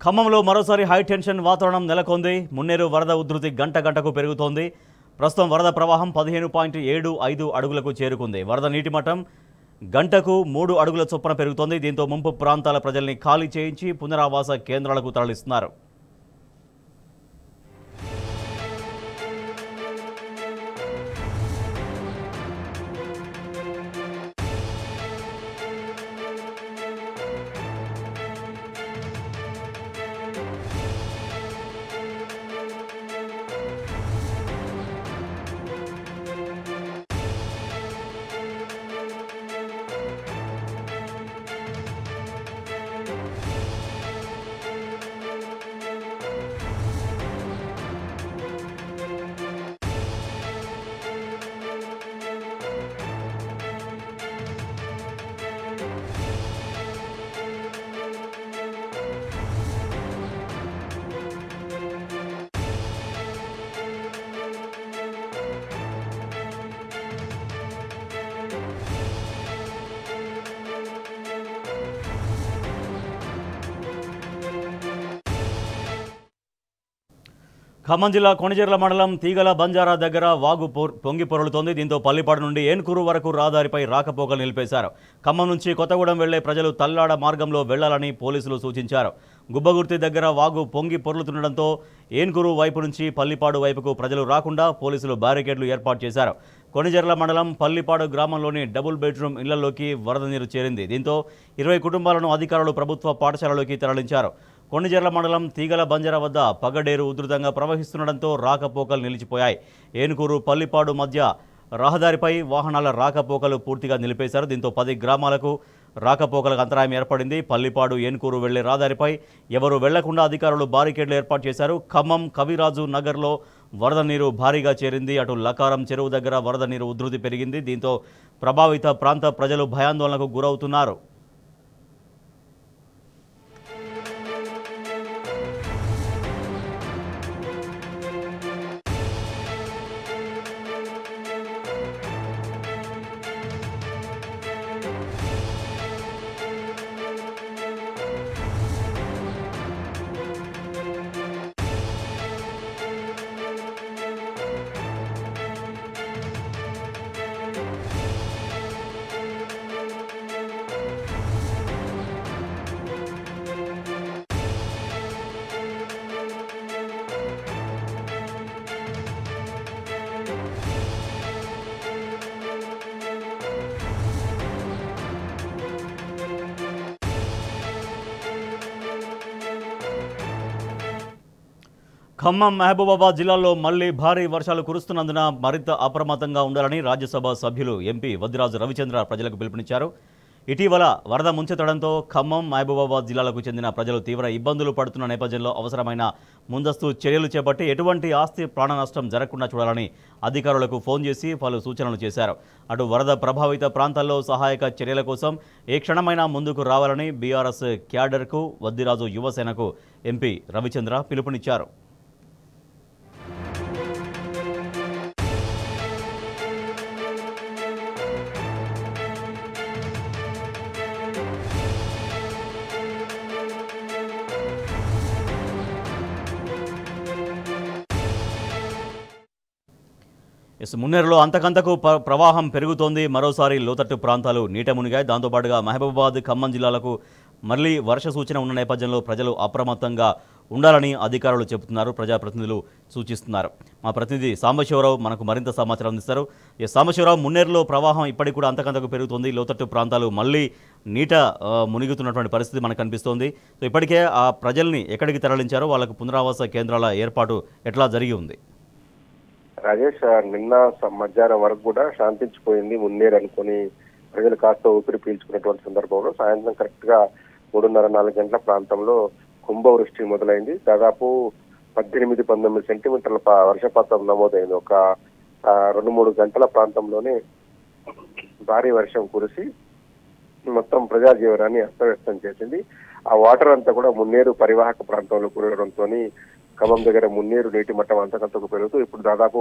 ఖమ్మంలో మరోసారి high tension వాతావరణం నెలకొంది. మున్నేరు వరద ఉధృతి గంట గంటకు పెరుగుతోంది. ప్రస్తుతం వరద ప్రవాహం 15.75 అడుగులకు చేరుకుంది. వరద నీటి మట్టం గంటకు 3 అడుగుల చొప్పున పెరుగుతోంది. దీంతో ముంపు ప్రాంతాల ప్రజల్ని ఖాళీ చేయించి పునరావాస కేంద్రాలకు తరలిస్తున్నారు. ఖమ్మం జిల్లా కొణిజర్ల మండలం తీగల బంజారా దగ్గర వాగు పొంగి పొరలుతోంది. దీంతో పల్లిపాడు నుండి ఏన్కూరు వరకు రహదారిపై రాకపోకలు నిలిపేశారు. ఖమ్మం నుంచి కొత్తగూడెం వెళ్లే ప్రజలు తల్లాడ మార్గంలో వెళ్లాలని పోలీసులు సూచించారు. గుబ్బగుర్తి దగ్గర వాగు పొంగి పొర్లుతుండటంతో ఏన్కూరు వైపు నుంచి పల్లిపాడు వైపుకు ప్రజలు రాకుండా పోలీసులు బ్యారికేడ్లు ఏర్పాటు చేశారు. కొణిజర్ల మండలం పల్లిపాడు గ్రామంలోని డబుల్ బెడ్రూమ్ ఇళ్లలోకి వరద నీరు చేరింది. దీంతో 20 కుటుంబాలను అధికారులు ప్రభుత్వ పాఠశాలలోకి తరలించారు. కొణిజర్ల మండలం తీగల బంజారా వద్ద పగడేరు ఉధృతంగా ప్రవహిస్తుండటంతో రాకపోకలు నిలిచిపోయాయి. ఏనుకూరు పల్లిపాడు మధ్య రహదారిపై వాహనాల రాకపోకలు పూర్తిగా నిలిపేశారు. దీంతో 10 గ్రామాలకు రాకపోకలకు అంతరాయం ఏర్పడింది. పల్లిపాడు ఏనుకూరు వెళ్లే రహదారిపై ఎవరు వెళ్లకుండా అధికారులు బారికేడ్లు ఏర్పాటు చేశారు. ఖమ్మం కవిరాజు నగర్లో వరద నీరు భారీగా చేరింది. అటు లకారం చెరువు దగ్గర వరద నీరు ఉధృతి పెరిగింది. దీంతో ప్రభావిత ప్రాంత ప్రజలు భయాందోళనకు గురవుతున్నారు. ఖమ్మం మహబూబాబాద్ జిల్లాలో మళ్లీ భారీ వర్షాలు కురుస్తున్నందున మరింత అప్రమత్తంగా ఉండాలని రాజ్యసభ సభ్యులు ఎంపీ వద్దిరాజు రవిచంద్ర ప్రజలకు పిలుపునిచ్చారు. ఇటీవల వరద ముంచెత్తడంతో ఖమ్మం మహబూబాబాద్ జిల్లాలకు చెందిన ప్రజలు తీవ్ర ఇబ్బందులు పడుతున్న నేపథ్యంలో అవసరమైన ముందస్తు చర్యలు చేపట్టి ఎటువంటి ఆస్తి ప్రాణ నష్టం జరగకుండా చూడాలని అధికారులకు ఫోన్ చేసి పలు సూచనలు చేశారు. అటు వరద ప్రభావిత ప్రాంతాల్లో సహాయక చర్యల కోసం ఏ క్షణమైనా ముందుకు రావాలని బీఆర్ఎస్ క్యాడర్కు వద్దిరాజు యువసేనకు ఎంపీ రవిచంద్ర పిలుపునిచ్చారు. మున్నేరులో అంతకంతకు ప్రవాహం పెరుగుతోంది. మరోసారి లోతట్టు ప్రాంతాలు నీట మునిగాయి. దాంతోపాటుగా మహబూబాబాద్ ఖమ్మం జిల్లాలకు మళ్లీ వర్ష సూచన ఉన్న నేపథ్యంలో ప్రజలు అప్రమత్తంగా ఉండాలని అధికారులు చెబుతున్నారు, ప్రజాప్రతినిధులు సూచిస్తున్నారు. మా ప్రతినిధి సాంబశివరావు మనకు మరింత సమాచారం అందిస్తారు. సాంబశివరావు, మున్నేరులో ప్రవాహం ఇప్పటికి కూడా అంతకంతకు పెరుగుతోంది. లోతట్టు ప్రాంతాలు మళ్లీ నీట మునిగుతున్నటువంటి పరిస్థితి మనకు కనిపిస్తోంది. సో ఇప్పటికే ఆ ప్రజల్ని ఎక్కడికి తరలించారో వాళ్ళకు పునరావాస కేంద్రాల ఏర్పాటు ఎట్లా జరిగి ఉంది? రాజేష్, నిన్న మధ్యాహ్నం వరకు కూడా శాంతించిపోయింది మున్నేరు అనుకుని ప్రజలు కాస్త ఊపిరి పీల్చుకున్నటువంటి సందర్భంలో సాయంత్రం కరెక్ట్ గా 3:30-4 గంటల ప్రాంతంలో కుంభవృష్టి మొదలైంది. దాదాపు 18-19 సెంటీమీటర్ల వర్షపాతం నమోదైంది. ఒక 2-3 గంటల ప్రాంతంలోనే భారీ వర్షం కురిసి మొత్తం ప్రజా జీవనాన్ని అస్తవ్యస్తం చేసింది. ఆ వాటర్ అంతా కూడా మున్నేరు పరివాహక ప్రాంతంలో కురవడంతో ఖమ్మం దగ్గర మున్నేరు నీటి మట్టం అంతకంతకు పెరుగుతూ ఇప్పుడు దాదాపు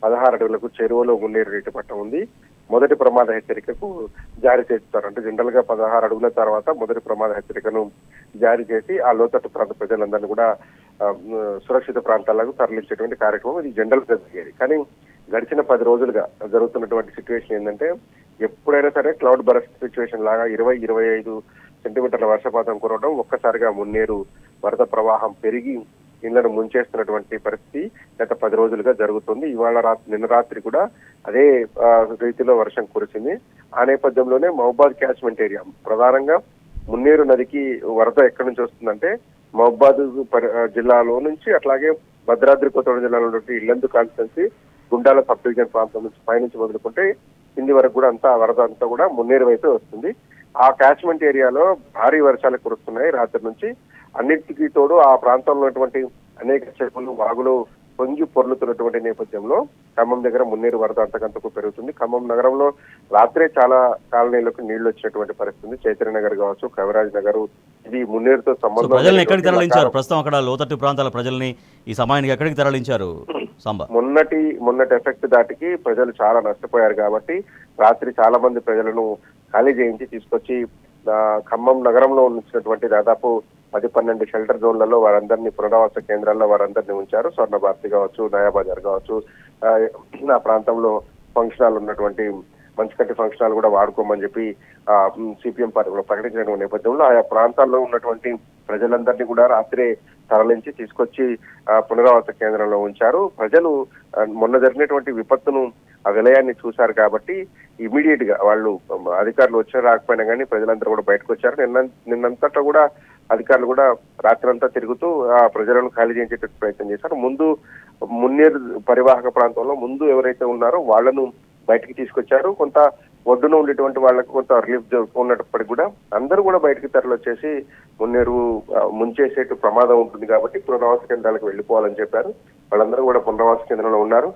16 అడుగులకు చెరువులో మున్నేరు నీటి మట్టం ఉంది. మొదటి ప్రమాద హెచ్చరికకు జారీ చేస్తారు. అంటే జనరల్ గా 16 అడుగుల తర్వాత మొదటి ప్రమాద హెచ్చరికను జారీ చేసి ఆ లోతట్టు ప్రాంత ప్రజలందరినీ కూడా సురక్షిత ప్రాంతాలకు తరలించేటువంటి కార్యక్రమం ఇది జనరల్ గా జరిగేది. కానీ గడిచిన 10 రోజులుగా జరుగుతున్నటువంటి సిచ్యువేషన్ ఏంటంటే ఎప్పుడైనా సరే క్లౌడ్ బరస్ట్ సిచ్యువేషన్ లాగా 20-25 సెంటీమీటర్ల వర్షపాతం కురవడం, ఒక్కసారిగా మున్నేరు వరద ప్రవాహం పెరిగి ఇళ్లను ముంచేస్తున్నటువంటి పరిస్థితి గత 10 రోజులుగా జరుగుతుంది. నిన్న రాత్రి కూడా అదే రీతిలో వర్షం కురిసింది. ఆ నేపథ్యంలోనే మహబూబాద్ క్యాచ్మెంట్ ఏరియా ప్రధానంగా మున్నేరు నదికి వరద ఎక్కడి నుంచి వస్తుందంటే మహబూబాద్ జిల్లాలో నుంచి, అట్లాగే భద్రాద్రి కొత్తగూడెం జిల్లాలో ఉన్నటువంటి Yellandu constituency, Gundala sub division ప్రాంతం నుంచి పైనుంచి మొదలుకుంటే కింది వరకు కూడా అంతా వరద అంతా కూడా మున్నేరు వైపే వస్తుంది. ఆ క్యాచ్మెంట్ ఏరియాలో భారీ వర్షాలు కురుస్తున్నాయి రాత్రి నుంచి. అన్నిటికీ తోడు ఆ ప్రాంతంలో ఉన్నటువంటి అనేక చెరువులు, వాగులు పొంగి పొర్లుతున్నటువంటి నేపథ్యంలో ఖమ్మం దగ్గర మున్నేరు వరద అంతకంతకు పెరుగుతుంది. ఖమ్మం నగరంలో రాత్రే చాలా కాలనీలకు నీళ్లు వచ్చినటువంటి పరిస్థితి. చైతన్య నగర్ కావచ్చు, కవిరాజ్ నగర్, ఇది మున్నేరుతో సంబంధం. ప్రజల్ని ఎక్కడికి తరలించారు? ప్రస్తుతం అక్కడ లోతట్టు ప్రాంతాల ప్రజల్ని ఈ సమయానికి ఎక్కడికి తరలించారు? మొన్నటి ఎఫెక్ట్ దాటికి ప్రజలు చాలా నష్టపోయారు కాబట్టి రాత్రి చాలా మంది ప్రజలను ఖాళీ చేయించి తీసుకొచ్చి ఖమ్మం నగరంలో ఉంచినటువంటి దాదాపు 10-12 షెల్టర్ జోన్లలో వారందరినీ పునరావాస కేంద్రాల్లో వారందరినీ ఉంచారు. స్వర్ణ భారతి కావచ్చు, నయాబజార్ కావచ్చు, ఆ ప్రాంతంలో ఫంక్షన్ హాల్ ఉన్నటువంటి మంచికట్టి ఫంక్షన్ హాల్ కూడా వాడుకోమని చెప్పి సిపిఎం పార్టీ కూడా ప్రకటించిన నేపథ్యంలో ఆయా ప్రాంతాల్లో ఉన్నటువంటి ప్రజలందరినీ కూడా రాత్రే తరలించి తీసుకొచ్చి పునరావాస కేంద్రంలో ఉంచారు. ప్రజలు మొన్న జరిగినటువంటి విపత్తును, ఆ విలయాన్ని చూశారు కాబట్టి ఇమీడియట్ గా వాళ్ళు అధికారులు వచ్చినా రాకపోయినా కానీ ప్రజలందరూ కూడా బయటకు వచ్చారు. నిన్నంతట్లో కూడా అధికారులు కూడా రాత్రంతా తిరుగుతూ ఆ ప్రజలను ఖాళీ చేయించేటట్టు ప్రయత్నం చేశారు. ముందు మున్నేరు పరివాహక ప్రాంతంలో ముందు ఎవరైతే ఉన్నారో వాళ్లను బయటికి తీసుకొచ్చారు. కొంత ఒడ్డున ఉండేటువంటి వాళ్ళకు కొంత రిలీఫ్ ఉన్నప్పటికీ కూడా అందరూ కూడా బయటకు తరలి వచ్చేసి మున్నేరు ముంచేసేటు ప్రమాదం ఉంటుంది కాబట్టి పునరావాస కేంద్రాలకు వెళ్లిపోవాలని చెప్పారు. వాళ్ళందరూ కూడా పునరావాస కేంద్రంలో ఉన్నారు.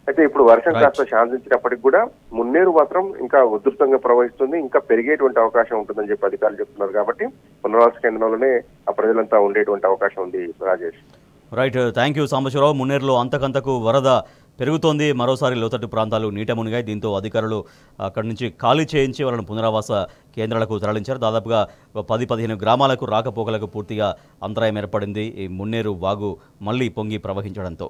అయితే ఇప్పుడు వర్షం కాస్త శాంతించినప్పటికి కూడా మున్నేరు మాత్రం ఇంకా ఉధృతంగా ప్రవహిస్తుంది, ఇంకా పెరిగేటువంటి అవకాశం ఉంటుందని చెప్పి అధికారులు చెప్తున్నారు. కాబట్టి పునరావాస కేంద్రంలోనే ఆ ప్రజలంతా ఉండేటువంటి అవకాశం ఉంది. Rajesh, right, thank you Sambasivarao. మున్నేరులో అంతకంతకు వరద పెరుగుతోంది. మరోసారి లోతట్టు ప్రాంతాలు నీట మునిగాయి. దీంతో అధికారులు అక్కడి నుంచి ఖాళీ చేయించి వాళ్ళని పునరావాస కేంద్రాలకు తరలించారు. దాదాపుగా 10-15 గ్రామాలకు రాకపోకలకు పూర్తిగా అంతరాయం ఏర్పడింది ఈ మున్నేరు వాగు మళ్లీ పొంగి ప్రవహించడంతో.